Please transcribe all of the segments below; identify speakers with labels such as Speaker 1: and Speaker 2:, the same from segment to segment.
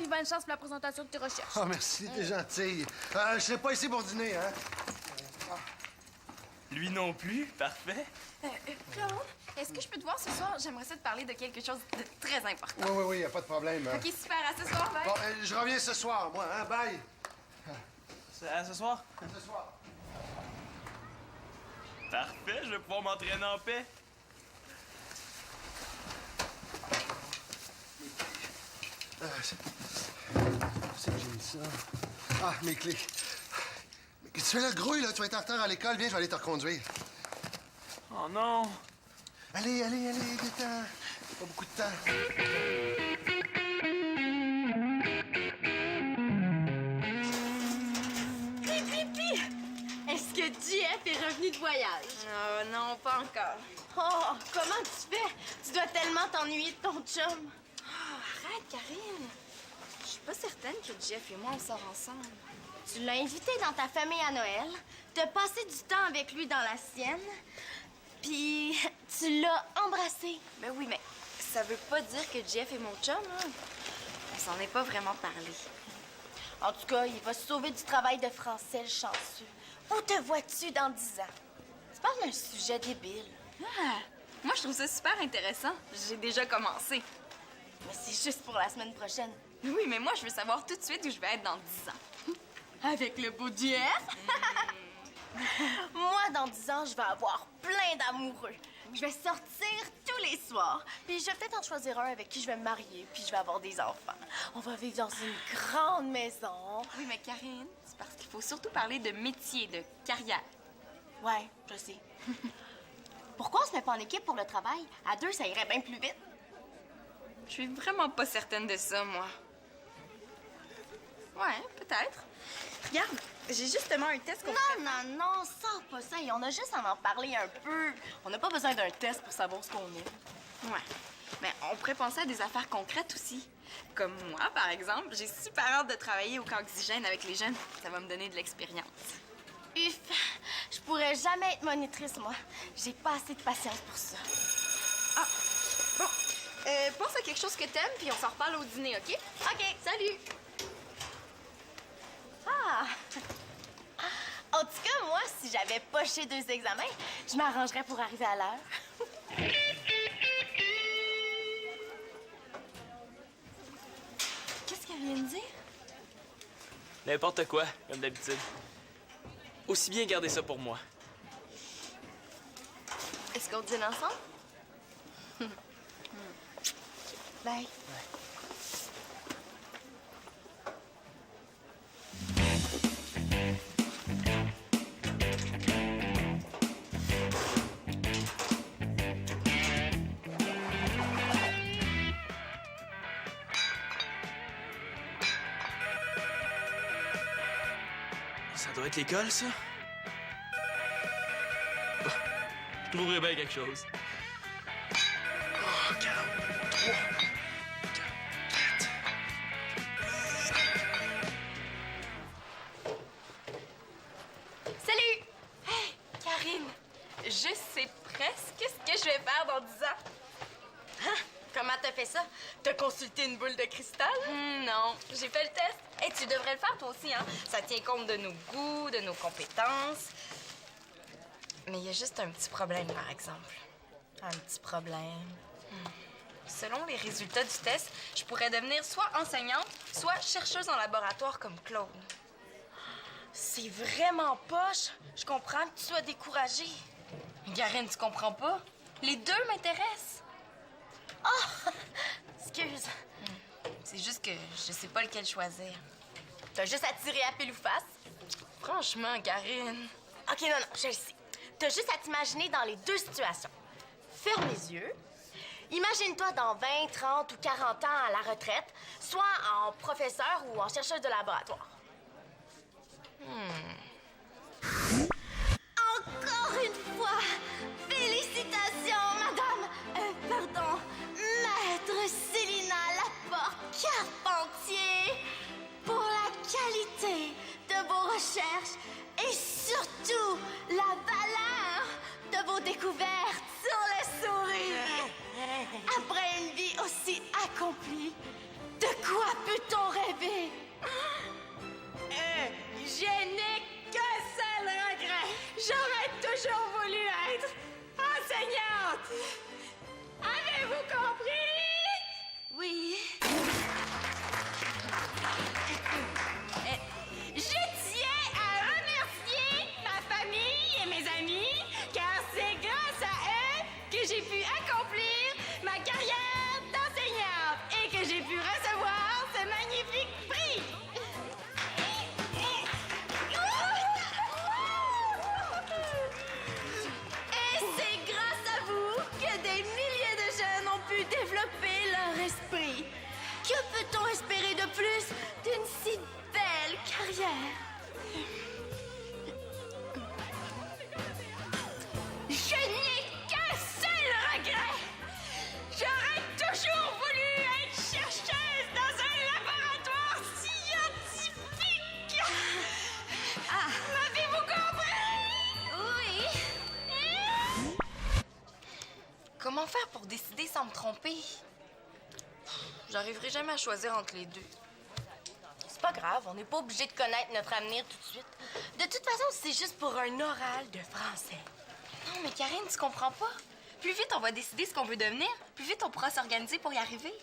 Speaker 1: puis bonne chance pour la présentation de tes recherches.
Speaker 2: Oh, merci, t'es gentille. Je serai pas ici pour dîner, hein?
Speaker 3: Lui non plus, parfait.
Speaker 4: Claude, est-ce que je peux te voir ce soir? J'aimerais ça te parler de quelque chose de très important.
Speaker 2: Oui, y a pas de problème.
Speaker 4: OK, super, à ce soir, bye.
Speaker 2: Bon, je reviens ce soir, moi, hein? Bye!
Speaker 3: À ce soir?
Speaker 2: Ce soir.
Speaker 3: Parfait, je vais pouvoir m'entraîner en paix.
Speaker 2: C'est que j'ai mis ça. Ah, mes clés. Mais qu'est-ce que tu fais là, grouille, là? Tu vas être en retard à l'école. Viens, je vais aller te reconduire.
Speaker 3: Oh non!
Speaker 2: Allez, détends. Pas beaucoup de temps.
Speaker 5: Pipi! Est-ce que JF est revenu de voyage?
Speaker 4: Non, pas encore.
Speaker 5: Oh, comment tu fais? Tu dois tellement t'ennuyer de ton chum.
Speaker 4: Arrête, Karine. Je suis pas certaine que Jeff et moi, on sort ensemble.
Speaker 5: Tu l'as invité dans ta famille à Noël, t'as passé du temps avec lui dans la sienne, puis tu l'as embrassé.
Speaker 4: Ben oui, mais ça veut pas dire que Jeff est mon chum, hein. On s'en est pas vraiment parlé.
Speaker 5: En tout cas, il va se sauver du travail de français, le chanceux. Où te vois-tu dans 10 ans? Tu parles d'un sujet débile.
Speaker 4: Ah, moi, je trouve ça super intéressant. J'ai déjà commencé.
Speaker 5: Mais c'est juste pour la semaine prochaine.
Speaker 4: Oui, mais moi, je veux savoir tout de suite où je vais être dans 10 ans.
Speaker 5: Avec le beau JF? Moi, dans 10 ans, je vais avoir plein d'amoureux. Je vais sortir tous les soirs. Puis je vais peut-être en choisir un avec qui je vais me marier, puis je vais avoir des enfants. On va vivre dans une grande maison.
Speaker 4: Oui, mais Karine, c'est parce qu'il faut surtout parler de métier, de carrière.
Speaker 5: Ouais, je sais. Pourquoi on se met pas en équipe pour le travail? À deux, ça irait bien plus vite.
Speaker 4: Je suis vraiment pas certaine de ça, moi. Ouais, peut-être. Regarde, j'ai justement un test qu'on
Speaker 5: Non, sors pas ça. Et on a juste à en parler un peu. On n'a pas besoin d'un test pour savoir ce qu'on est.
Speaker 4: Ouais. Mais on pourrait penser à des affaires concrètes aussi. Comme moi, par exemple, j'ai super hâte de travailler au camp Oxygène avec les jeunes. Ça va me donner de l'expérience.
Speaker 5: Uf, je pourrais jamais être monitrice, moi. J'ai pas assez de patience pour ça.
Speaker 4: Ah, bon. Pense à quelque chose que t'aimes, puis on s'en reparle au dîner, OK?
Speaker 5: OK, salut! Ah! En tout cas, moi, si j'avais poché 2 examens, je m'arrangerais pour arriver à l'heure.
Speaker 4: Qu'est-ce qu'elle vient de dire?
Speaker 3: N'importe quoi, comme d'habitude. Aussi bien garder ça pour moi.
Speaker 5: Est-ce qu'on dîne ensemble? Bye.
Speaker 3: Ça doit être l'école, ça? Bah, je trouverai bien quelque chose. Oh, 43, 44.
Speaker 4: Salut! Hey, Karine! Je sais presque ce que je vais faire dans 10 ans.
Speaker 5: Hein? Comment t'as fait ça? T'as consulté une boule de cristal?
Speaker 4: Non, j'ai fait le test. Et tu devrais le faire toi aussi, hein? Ça tient compte de nos goûts, de nos compétences. Mais il y a juste un petit problème, par exemple. Un petit problème. Selon les résultats du test, je pourrais devenir soit enseignante, soit chercheuse en laboratoire comme Claude.
Speaker 5: C'est vraiment poche. Je comprends que tu sois découragée.
Speaker 4: Karine, tu comprends pas? Les deux m'intéressent.
Speaker 5: Oh! Excuse.
Speaker 4: C'est juste que je sais pas lequel choisir.
Speaker 5: T'as juste à tirer à pile ou face.
Speaker 4: Franchement, Karine.
Speaker 5: OK, non, je le sais. T'as juste à t'imaginer dans les 2 situations. Ferme les yeux. Imagine-toi dans 20, 30 ou 40 ans à la retraite, soit en professeur ou en chercheuse de laboratoire. Encore une fois, félicitations, madame. Pardon, maître Célina Laporte-Carpentier, pour la qualité de vos recherches et surtout la valeur de vos découvertes sur les souris. Après une vie aussi accomplie, de quoi peut-on rêver?
Speaker 4: comment faire pour décider sans me tromper? J'arriverai jamais à choisir entre les deux.
Speaker 5: C'est pas grave, on n'est pas obligé de connaître notre avenir tout de suite. De toute façon, c'est juste pour un oral de français.
Speaker 4: Non, mais Karine, tu comprends pas? Plus vite on va décider ce qu'on veut devenir, plus vite on pourra s'organiser pour y arriver.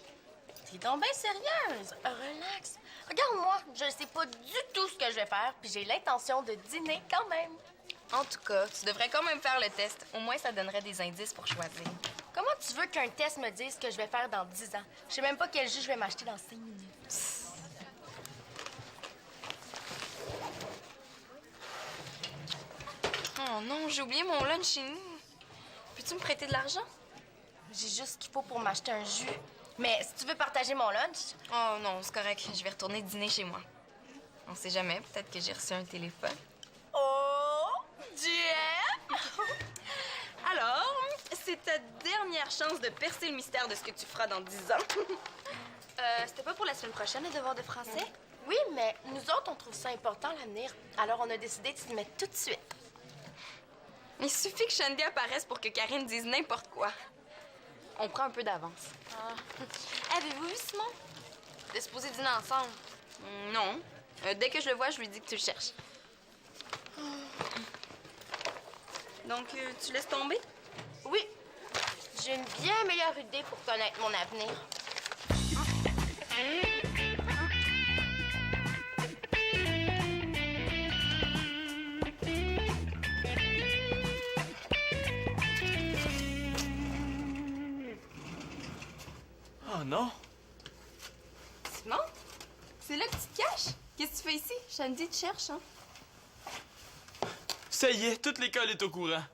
Speaker 5: T'es donc bien sérieuse. Relax. Regarde-moi, je sais pas du tout ce que je vais faire, puis j'ai l'intention de dîner quand même.
Speaker 4: En tout cas, tu devrais quand même faire le test. Au moins, ça donnerait des indices pour choisir.
Speaker 5: Comment tu veux qu'un test me dise ce que je vais faire dans 10 ans? Je sais même pas quel jus je vais m'acheter dans 5 minutes.
Speaker 4: Oh non, j'ai oublié mon lunch chez nous. Peux-tu me prêter de l'argent?
Speaker 5: J'ai juste ce qu'il faut pour m'acheter un jus. Mais si tu veux partager mon lunch,
Speaker 4: Oh non, c'est correct. Je vais retourner dîner chez moi. On sait jamais, peut-être que j'ai reçu un téléphone.
Speaker 5: oh, Dieu!
Speaker 4: Alors, c'est ta dernière chance de percer le mystère de ce que tu feras dans 10 ans.
Speaker 5: C'était pas pour la semaine prochaine, les devoirs de français? Oui, mais nous autres, on trouve ça important, l'avenir. Alors, on a décidé de s'y mettre tout de suite.
Speaker 4: Il suffit que Shandy apparaisse pour que Karine dise n'importe quoi. On prend un peu d'avance.
Speaker 5: Avez-vous vu Simon?
Speaker 4: T'es supposé dîner ensemble? Non. Dès que je le vois, je lui dis que tu le cherches. Donc, tu laisses tomber?
Speaker 5: Oui. J'ai une bien meilleure idée pour connaître mon avenir.
Speaker 3: Oh non!
Speaker 4: Simon? C'est là que tu te caches? Qu'est-ce que tu fais ici? Shandy te cherche, hein?
Speaker 3: Ça y est, toute l'école est au courant.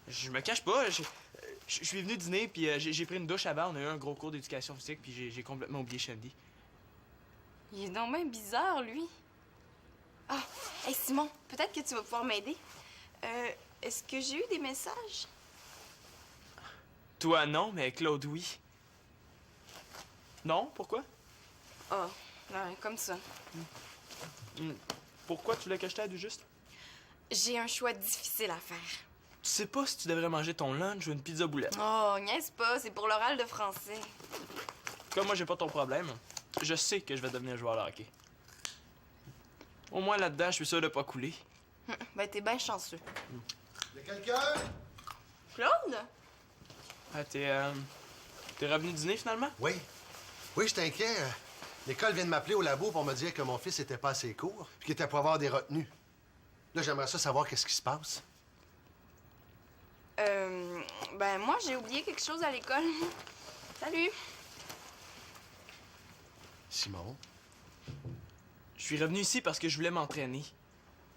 Speaker 3: Je me cache pas, je suis venu dîner, puis j'ai pris une douche avant. On a eu un gros cours d'éducation physique, puis j'ai complètement oublié Shandy.
Speaker 4: Il est donc bien bizarre, lui. Ah, hey Simon, peut-être que tu vas pouvoir m'aider. Est-ce que j'ai eu des messages?
Speaker 3: Toi, non, mais Claude, oui. Non? Pourquoi?
Speaker 4: Ah, ouais, comme ça.
Speaker 3: Pourquoi tu voulais que je t'aide, juste?
Speaker 4: J'ai un choix difficile à faire.
Speaker 3: Tu sais pas si tu devrais manger ton lunch ou une pizza boulette.
Speaker 4: Oh, niaise pas, c'est pour l'oral de français.
Speaker 3: Comme moi, j'ai pas ton problème, je sais que je vais devenir joueur de hockey. Au moins, là-dedans, je suis sûr de pas couler.
Speaker 4: Ben, t'es bien chanceux.
Speaker 2: Y a quelqu'un?
Speaker 4: Claude?
Speaker 3: Ah, t'es revenu dîner, finalement?
Speaker 2: Oui. Oui, je t'inquiète. L'école vient de m'appeler au labo pour me dire que mon fils était pas assez court, puis qu'il était pour avoir des retenues. Là, j'aimerais ça savoir qu'est-ce qui se passe.
Speaker 4: Ben, moi, j'ai oublié quelque chose à l'école. Salut.
Speaker 2: Simon?
Speaker 3: Je suis revenu ici parce que je voulais m'entraîner.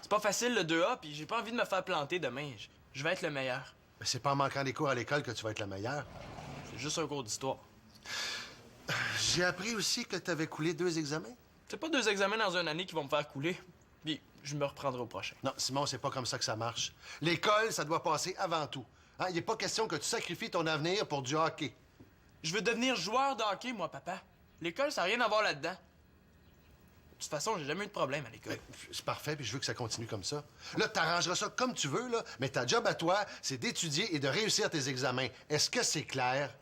Speaker 3: C'est pas facile, le 2A, puis j'ai pas envie de me faire planter demain. Je vais être le meilleur.
Speaker 2: Ben, c'est pas en manquant des cours à l'école que tu vas être le meilleur.
Speaker 3: C'est juste un cours d'histoire.
Speaker 2: J'ai appris aussi que tu avais coulé 2 examens.
Speaker 3: C'est pas 2 examens dans une année qui vont me faire couler. Puis je me reprendrai au prochain.
Speaker 2: Non, Simon, c'est pas comme ça que ça marche. L'école, ça doit passer avant tout. Hein? Il n'est pas question que tu sacrifies ton avenir pour du hockey.
Speaker 3: Je veux devenir joueur de hockey, moi, papa. L'école, ça n'a rien à voir là-dedans. De toute façon, j'ai jamais eu de problème à l'école.
Speaker 2: C'est parfait, puis je veux que ça continue comme ça. Là, tu arrangeras ça comme tu veux, là, mais ta job à toi, c'est d'étudier et de réussir tes examens. Est-ce que c'est clair?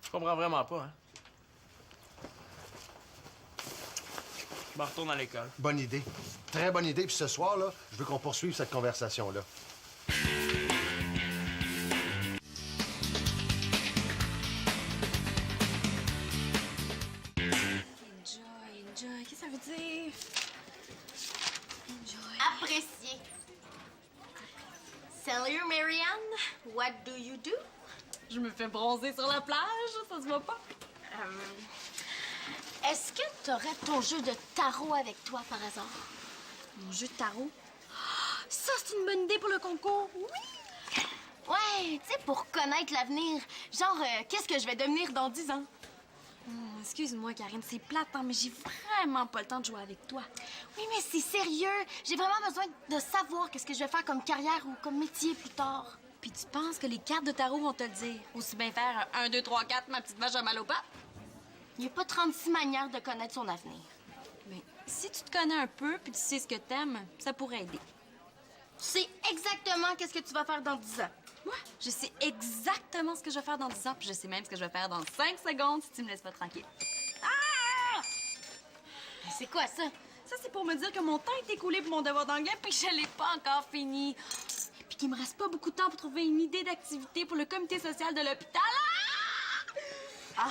Speaker 3: Je comprends vraiment pas, hein. Je me retourne à l'école.
Speaker 2: Bonne idée. Très bonne idée. Puis ce soir, là, je veux qu'on poursuive cette conversation-là.
Speaker 1: Enjoy. Qu'est-ce que ça veut dire?
Speaker 5: Apprécié. Salut, Marianne. What do you do?
Speaker 1: Je me fais bronzer sur la plage, ça se voit pas.
Speaker 5: Est-ce que t'aurais ton jeu de tarot avec toi, par hasard?
Speaker 1: Mon jeu de tarot? Ça, c'est une bonne idée pour le concours. Oui!
Speaker 5: Ouais, tu sais, pour connaître l'avenir. Genre, qu'est-ce que je vais devenir dans 10 ans?
Speaker 1: Excuse-moi, Karine, c'est plate, hein, mais j'ai vraiment pas le temps de jouer avec toi.
Speaker 5: Oui, mais c'est sérieux. J'ai vraiment besoin de savoir qu'est-ce que je vais faire comme carrière ou comme métier plus tard.
Speaker 1: Puis tu penses que les cartes de tarot vont te le dire? Aussi bien faire un 1, 2, 3, 4, ma petite vache à mal aux pattes?
Speaker 5: Il n'y a pas 36 manières de connaître son avenir.
Speaker 1: Mais si tu te connais un peu puis tu sais ce que t'aimes, ça pourrait aider.
Speaker 5: C'est exactement exactement qu'est-ce que tu vas faire dans 10 ans.
Speaker 1: Moi, je sais exactement ce que je vais faire dans 10 ans, puis je sais même ce que je vais faire dans 5 secondes si tu me laisses pas tranquille.
Speaker 5: Mais c'est quoi ça?
Speaker 1: Ça, c'est pour me dire que mon temps est écoulé pour mon devoir d'anglais, puis que je l'ai pas encore fini. Puis qu'il me reste pas beaucoup de temps pour trouver une idée d'activité pour le comité social de l'hôpital.
Speaker 5: Ah!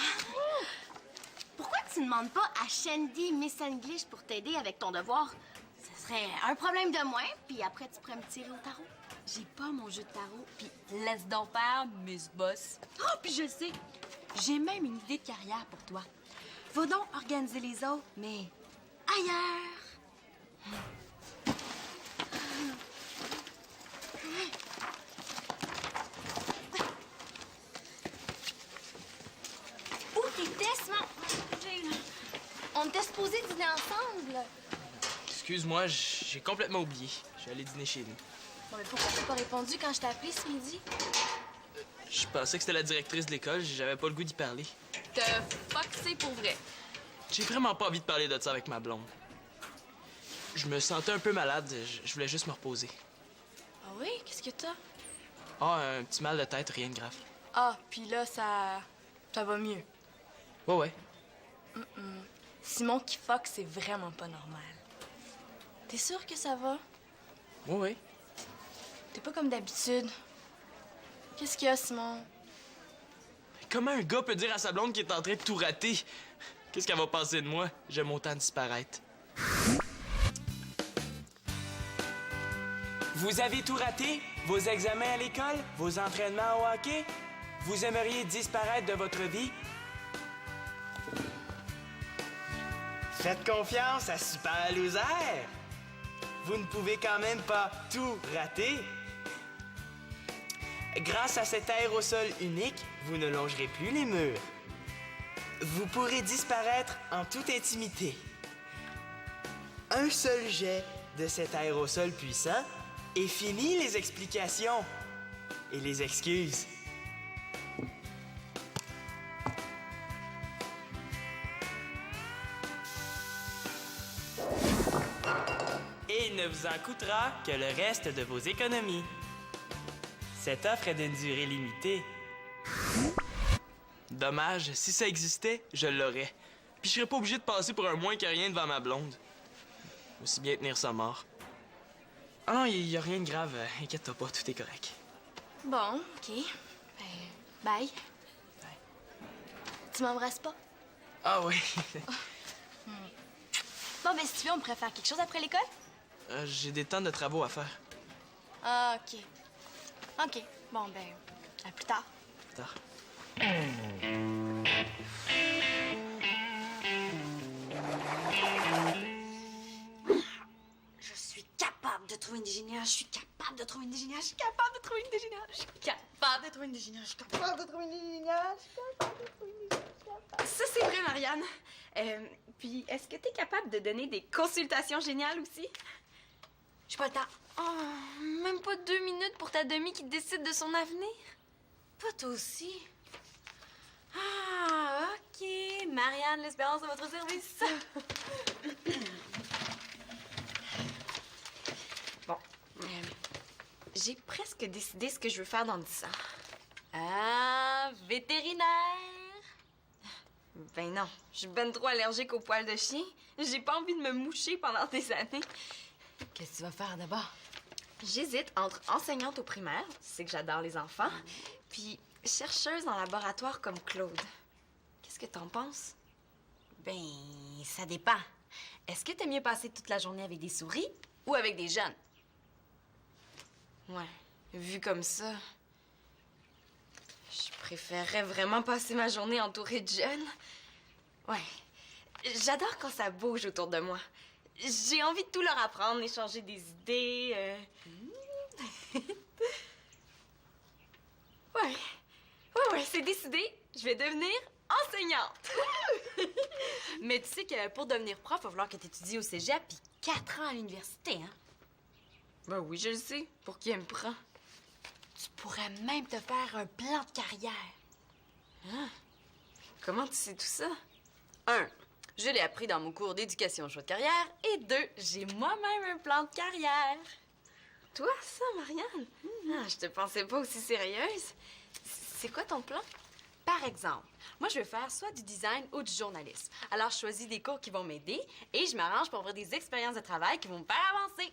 Speaker 5: Pourquoi tu ne demandes pas à Shandy Miss English pour t'aider avec ton devoir? Ce serait un problème de moins, puis après, tu pourrais me tirer au tarot.
Speaker 1: J'ai pas mon jeu de tarot, puis laisse donc faire, Miss Boss. Oh, puis je sais, j'ai même une idée de carrière pour toi. Va donc organiser les autres, mais ailleurs.
Speaker 5: Où t'étais, Jane? On était supposés dîner ensemble.
Speaker 3: Excuse-moi, j'ai complètement oublié. Je suis allé dîner chez nous.
Speaker 5: Bon, mais pourquoi t'as pas répondu quand je t'ai appelé ce midi?
Speaker 3: Je pensais que c'était la directrice de l'école, j'avais pas le goût d'y parler.
Speaker 1: Te foxer pour vrai.
Speaker 3: J'ai vraiment pas envie de parler de ça avec ma blonde. Je me sentais un peu malade, je voulais juste me reposer.
Speaker 1: Ah oui? Qu'est-ce que t'as?
Speaker 3: Ah, un petit mal de tête, rien de grave.
Speaker 1: Ah, puis là, ça va mieux.
Speaker 3: Ouais, ouais.
Speaker 1: Simon qui fox, c'est vraiment pas normal. T'es sûr que ça va?
Speaker 3: Ouais, ouais.
Speaker 1: T'es pas comme d'habitude. Qu'est-ce qu'il y a, Simon?
Speaker 3: Comment un gars peut dire à sa blonde qu'il est en train de tout rater? Qu'est-ce qu'elle va penser de moi? J'aime autant disparaître.
Speaker 6: Vous avez tout raté? Vos examens à l'école? Vos entraînements au hockey? Vous aimeriez disparaître de votre vie? Faites confiance à Super Loser! Vous ne pouvez quand même pas tout rater. Grâce à cet aérosol unique, vous ne longerez plus les murs. Vous pourrez disparaître en toute intimité. Un seul jet de cet aérosol puissant et fini les explications et les excuses. Et il ne vous en coûtera que le reste de vos économies. Cette offre est d'une durée limitée.
Speaker 3: Dommage, si ça existait, je l'aurais. Puis je serais pas obligé de passer pour un moins que rien devant ma blonde. Aussi bien tenir ça mort. Ah non, y a rien de grave, inquiète-toi pas, tout est correct.
Speaker 5: Bon, OK. Ben, bye. Tu m'embrasses pas?
Speaker 3: Ah oui.
Speaker 5: Bon, ben, si tu veux, on pourrait faire quelque chose après l'école?
Speaker 3: J'ai des tonnes de travaux à faire.
Speaker 5: Ah, OK. OK. Bon, ben, à plus tard.
Speaker 3: Plus tard.
Speaker 1: Je suis capable de trouver une idée géniale. Je suis capable de trouver une idée géniale. Je suis capable de trouver une idée géniale. Je suis capable de trouver une idée géniale. Je suis capable de trouver une idée géniale. Je suis capable de trouver une idée géniale.
Speaker 4: Ça, c'est vrai, Marianne. Puis, est-ce que t'es capable de donner des consultations géniales aussi?
Speaker 1: J'ai pas le temps.
Speaker 4: Oh, même pas 2 minutes pour ta demi qui décide de son avenir?
Speaker 1: Pas toi aussi. Ah, OK. Marianne, l'espérance à votre service.
Speaker 4: Bon, j'ai presque décidé ce que je veux faire dans 10 ans.
Speaker 1: Ah, vétérinaire.
Speaker 4: Ben non, je suis ben trop allergique aux poils de chien. J'ai pas envie de me moucher pendant des années.
Speaker 1: Qu'est-ce que tu vas faire d'abord?
Speaker 4: J'hésite entre enseignante au primaire, tu sais que j'adore les enfants, puis chercheuse en laboratoire comme Claude. Qu'est-ce que t'en penses?
Speaker 1: Ben, ça dépend. Est-ce que t'aimes mieux passer toute la journée avec des souris ou avec des jeunes?
Speaker 4: Ouais, vu comme ça, je préférerais vraiment passer ma journée entourée de jeunes. Ouais, j'adore quand ça bouge autour de moi. J'ai envie de tout leur apprendre, échanger des idées. Ouais, c'est décidé. Je vais devenir enseignante.
Speaker 1: Mais tu sais que pour devenir prof, il va falloir que tu étudies au cégep puis 4 ans à l'université, hein?
Speaker 4: Ben oui, je le sais. Pour qui elle me prend?
Speaker 1: Tu pourrais même te faire un plan de carrière.
Speaker 4: Comment tu sais tout ça?
Speaker 1: 1. Je l'ai appris dans mon cours d'éducation au choix de carrière. Et 2. J'ai moi-même un plan de carrière.
Speaker 4: toi, ça, Marianne? Ah, je te pensais pas aussi sérieuse. C'est quoi ton plan?
Speaker 1: Par exemple, moi, je veux faire soit du design ou du journalisme. Alors, je choisis des cours qui vont m'aider et je m'arrange pour avoir des expériences de travail qui vont me faire avancer.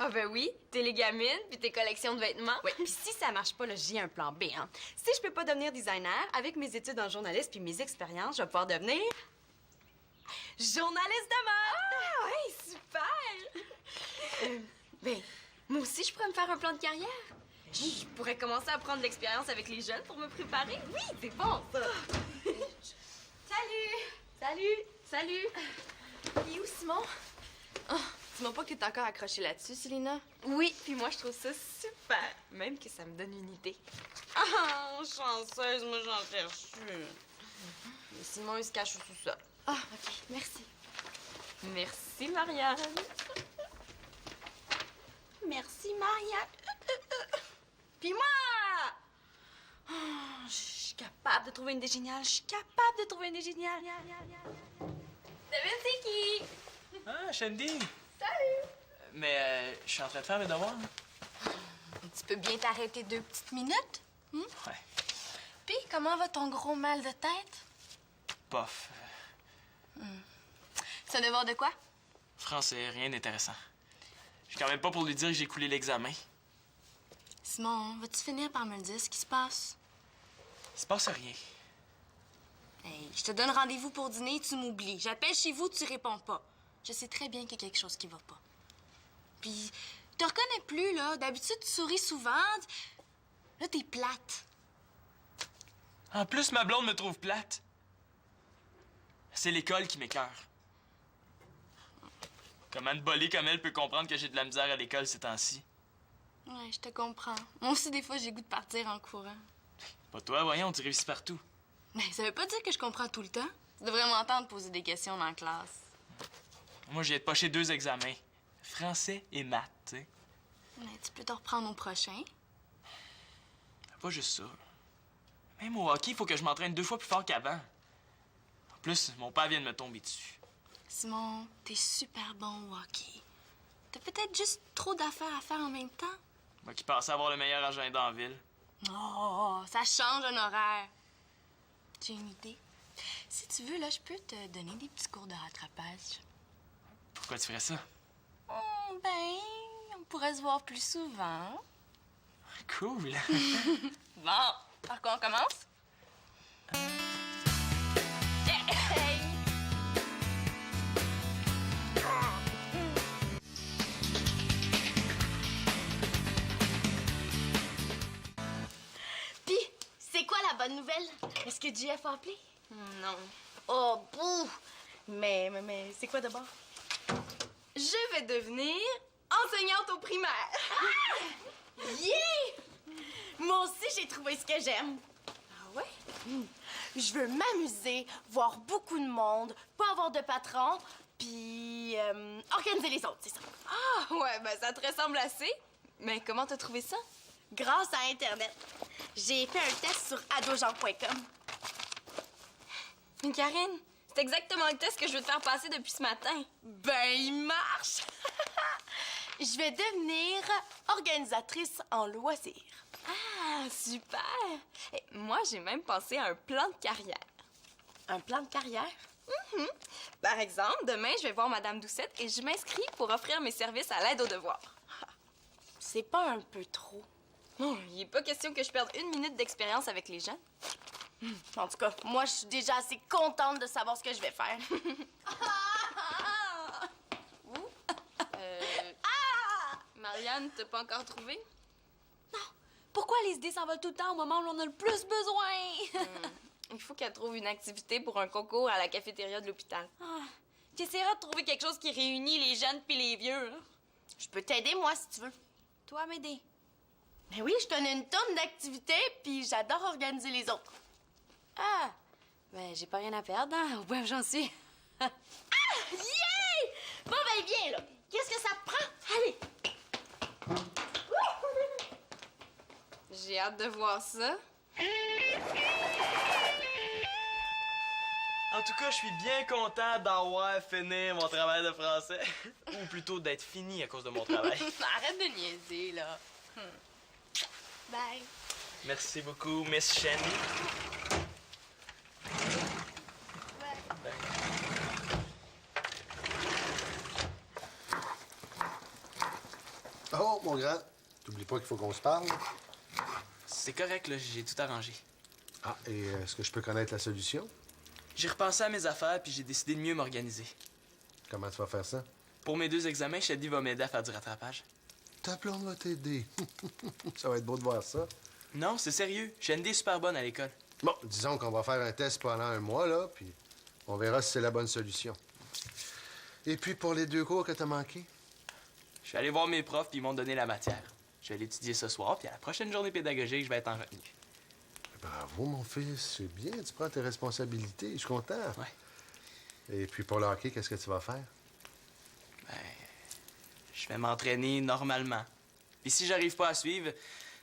Speaker 4: Ah ben oui, tes légamines puis tes collections de vêtements.
Speaker 1: Oui, puis si ça marche pas, là, j'ai un plan B, hein. Si je peux pas devenir designer, avec mes études en journalisme puis mes expériences, je vais pouvoir devenir journaliste de mode!
Speaker 4: Ah ouais, super! Ben, moi aussi, je pourrais me faire un plan de carrière. Je pourrais commencer à prendre de l'expérience avec les jeunes pour me préparer.
Speaker 1: Oui, c'est bon, ça!
Speaker 4: Salut!
Speaker 5: Et où, Simon? Oh, dis-moi pas que t'es encore accrochée là-dessus, Célina.
Speaker 4: Oui, puis moi, je trouve ça super. Même que ça me donne une idée. Ah, chanceuse, moi, j'en cherche une. Mais Simon, il se cache au sous-sol.
Speaker 5: Ah, OK, merci.
Speaker 4: Merci, Marianne.
Speaker 1: Merci, Marianne. Puis moi! Oh, je suis capable de trouver une idée géniale. Je suis capable de trouver une idée géniale.
Speaker 4: Devine c'est qui?
Speaker 3: Ah, Shandy! Salut! Mais je suis en train de faire mes devoirs.
Speaker 5: Tu peux bien t'arrêter 2 petites minutes?
Speaker 3: Ouais.
Speaker 5: Puis, comment va ton gros mal de tête?
Speaker 3: Bof.
Speaker 5: C'est un devoir de quoi?
Speaker 3: Français, rien d'intéressant. Je suis quand même pas pour lui dire que j'ai coulé l'examen.
Speaker 5: Simon, vas-tu finir par me le dire ce qui se passe?
Speaker 3: Il se passe rien.
Speaker 5: Hey, je te donne rendez-vous pour dîner, tu m'oublies. J'appelle chez vous, tu réponds pas. Je sais très bien qu'il y a quelque chose qui va pas. Puis, je te reconnais plus, là. D'habitude, tu souris souvent. Là, t'es plate.
Speaker 3: En plus, ma blonde me trouve plate. C'est l'école qui m'écœure. Comment une bolée comme elle peut comprendre que j'ai de la misère à l'école ces temps-ci?
Speaker 5: Ouais, je te comprends. Moi aussi, des fois, j'ai goût de partir en courant.
Speaker 3: Pas toi, voyons, tu réussis partout.
Speaker 5: Mais ça veut pas dire que je comprends tout le temps. Tu devrais m'entendre poser des questions dans la classe.
Speaker 3: Moi, j'ai de pocher 2 examens. Français et maths, tu sais.
Speaker 5: Mais tu peux te reprendre au prochain.
Speaker 3: Pas juste ça. Même au hockey, il faut que je m'entraîne 2 fois plus fort qu'avant. En plus, mon père vient de me tomber dessus.
Speaker 5: Simon, t'es super bon au hockey. T'as peut-être juste trop d'affaires à faire en même temps.
Speaker 3: Moi qui pensais avoir le meilleur agenda en ville.
Speaker 5: Oh, ça change un horaire. J'ai une idée. Si tu veux, là, je peux te donner des petits cours de rattrapage.
Speaker 3: Pourquoi tu ferais ça?
Speaker 5: Ben, on pourrait se voir plus souvent.
Speaker 3: Cool.
Speaker 5: Bon, par quoi on commence? Puis, c'est quoi la bonne nouvelle? Est-ce que JF a appelé?
Speaker 4: Non.
Speaker 5: Oh, bouh! Mais c'est quoi d'abord?
Speaker 4: Je vais devenir enseignante au primaire.
Speaker 5: Yeah! Moi aussi, j'ai trouvé ce que j'aime.
Speaker 4: Ah ouais?
Speaker 5: Je veux m'amuser, voir beaucoup de monde, pas avoir de patron, puis organiser les autres, c'est ça.
Speaker 4: Ah ouais, ben ça te ressemble assez. Mais comment t'as trouvé ça?
Speaker 5: Grâce à Internet. J'ai fait un test sur adojean.com.
Speaker 4: Mais Karine, c'est exactement le test que je veux te faire passer depuis ce matin.
Speaker 5: Ben, il marche! Je vais devenir organisatrice en loisirs.
Speaker 4: Ah, super! Et moi, j'ai même pensé à un plan de carrière.
Speaker 5: Un plan de carrière?
Speaker 4: Par exemple, demain, je vais voir Madame Doucette et je m'inscris pour offrir mes services à l'aide aux devoirs.
Speaker 5: C'est pas un peu trop?
Speaker 4: Non, il n'est pas question que je perde 1 minute d'expérience avec les jeunes.
Speaker 5: En tout cas, moi, je suis déjà assez contente de savoir ce que je vais faire.
Speaker 4: Marianne, t'as pas encore trouvé?
Speaker 1: Pourquoi les idées s'envolent tout le temps au moment où on a le plus besoin?
Speaker 4: Il faut qu'elle trouve une activité pour un concours à la cafétéria de l'hôpital.
Speaker 1: J'essaierai de trouver quelque chose qui réunit les jeunes puis les vieux. Là.
Speaker 5: Je peux t'aider, moi, si tu veux.
Speaker 1: Toi, m'aider.
Speaker 5: Ben oui, je donne une tonne d'activités, puis j'adore organiser les autres.
Speaker 1: Ah! Ben, j'ai pas rien à perdre, hein? Au point où j'en suis.
Speaker 5: Yeah! Bon, ben, viens, là. Qu'est-ce que ça te prend? Allez!
Speaker 4: J'ai hâte de voir ça.
Speaker 3: En tout cas, je suis bien content d'avoir fini mon travail de français. Ou plutôt d'être fini à cause de mon travail.
Speaker 4: Arrête de niaiser, là. Bye.
Speaker 3: Merci beaucoup, Miss Shani.
Speaker 2: Oh, mon grand, t'oublies pas qu'il faut qu'on se parle.
Speaker 3: C'est correct, là, j'ai tout arrangé.
Speaker 2: Ah, et est-ce que je peux connaître la solution?
Speaker 3: J'ai repensé à mes affaires puis j'ai décidé de mieux m'organiser.
Speaker 2: Comment tu vas faire ça?
Speaker 3: Pour mes 2 examens, Shady va m'aider à faire du rattrapage.
Speaker 2: Ta blonde va t'aider. Ça va être beau de voir ça.
Speaker 3: Non, c'est sérieux. Shandy est super bonne à l'école.
Speaker 2: Bon, disons qu'on va faire un test pendant un mois, là, puis on verra si c'est la bonne solution. Et puis, pour les 2 cours que t'as manqués?
Speaker 3: Je suis allé voir mes profs puis ils m'ont donné la matière. Je vais l'étudier ce soir puis à la prochaine journée pédagogique, je vais être en retenue.
Speaker 2: Bravo, mon fils. C'est bien, tu prends tes responsabilités. Je suis content.
Speaker 3: Ouais.
Speaker 2: Et puis, pour le hockey, qu'est-ce que tu vas faire?
Speaker 3: Ben, je vais m'entraîner normalement. Puis si j'arrive pas à suivre,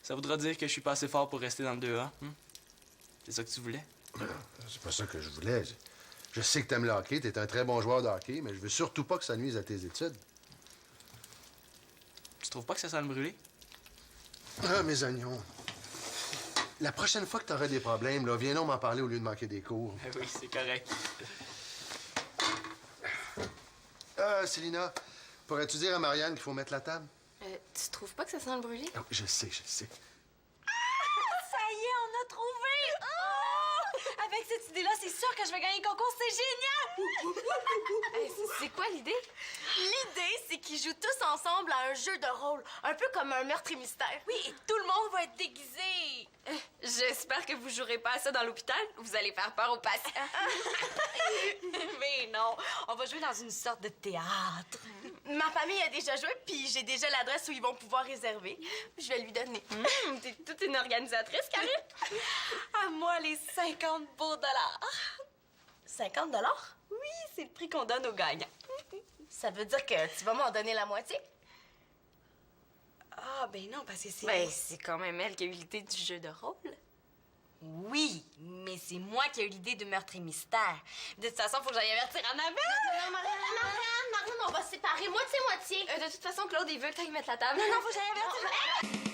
Speaker 3: ça voudra dire que je suis pas assez fort pour rester dans le 2A. C'est ça que tu voulais?
Speaker 2: C'est pas ça que je voulais. Je sais que t'aimes le hockey, t'es un très bon joueur de hockey, mais je veux surtout pas que ça nuise à tes études.
Speaker 3: Tu trouves pas que ça sent le brûler?
Speaker 2: Ah, mes oignons. La prochaine fois que t'auras des problèmes, là, viens donc m'en parler au lieu de manquer des cours.
Speaker 3: Oui, c'est correct.
Speaker 2: Célina, pourrais-tu dire à Marianne qu'il faut mettre la table?
Speaker 4: Tu trouves pas que ça sent le brûlé?
Speaker 2: Non, je sais, je sais.
Speaker 1: Ça y est, on a trouvé! Oh! Avec cette idée-là, c'est sûr que je vais gagner le concours, c'est génial!
Speaker 4: C'est quoi l'idée?
Speaker 5: L'idée, c'est qu'ils jouent tous ensemble à un jeu de rôle, un peu comme un meurtre et mystère.
Speaker 1: Oui, et tout le monde va être déguisé!
Speaker 4: J'espère que vous jouerez pas à ça dans l'hôpital. Vous allez faire peur aux patients.
Speaker 1: Mais non, on va jouer dans une sorte de théâtre.
Speaker 5: Ma famille a déjà joué, puis j'ai déjà l'adresse où ils vont pouvoir réserver. Je vais lui donner.
Speaker 4: T'es toute une organisatrice, Karine.
Speaker 1: À moi, les 50 beaux dollars.
Speaker 5: 50 $?
Speaker 1: Oui, c'est le prix qu'on donne aux gagnants.
Speaker 5: Ça veut dire que tu vas m'en donner la moitié?
Speaker 1: Ah, ben non, parce que c'est...
Speaker 4: Ben, c'est quand même elle qui a eu l'idée du jeu de rôle.
Speaker 1: Oui, mais c'est moi qui ai eu l'idée de meurtre et mystère. De toute façon, faut que j'aille avertir Annabelle.
Speaker 5: Non, Marianne, on va se séparer moitié-moitié.
Speaker 4: De toute façon, Claude, il veut que t'ailles mettre la table.
Speaker 1: Non, faut que j'aille avertir.